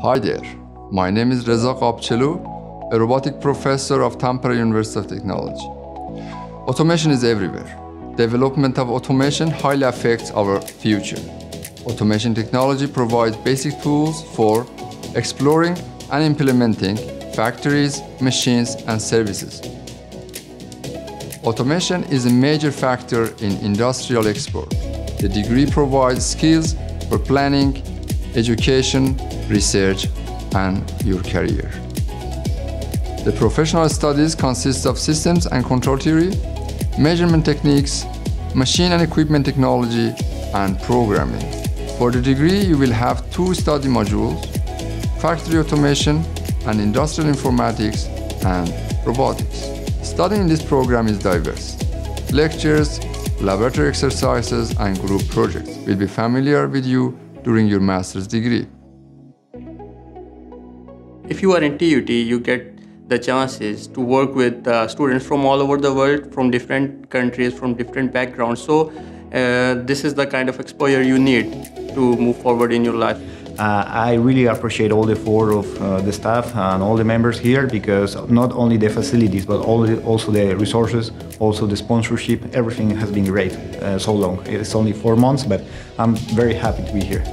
Hi there, my name is Reza Qabchelu, a robotic professor of Tampere University of Technology. Automation is everywhere. Development of automation highly affects our future. Automation technology provides basic tools for exploring and implementing factories, machines, and services. Automation is a major factor in industrial export. The degree provides skills for planning, education, research, and your career. The professional studies consist of systems and control theory, measurement techniques, machine and equipment technology, and programming. For the degree, you will have 2 study modules: factory automation and industrial informatics and robotics. Studying in this program is diverse. Lectures, laboratory exercises, and group projects will be familiar with you during your master's degree. If you are in TUT, you get the chances to work with students from all over the world, from different countries, from different backgrounds. So this is the kind of exposure you need to move forward in your life. I really appreciate all the effort of the staff and all the members here, because not only the facilities, but also the resources, also the sponsorship, everything has been great so long. It's only 4 months, but I'm very happy to be here.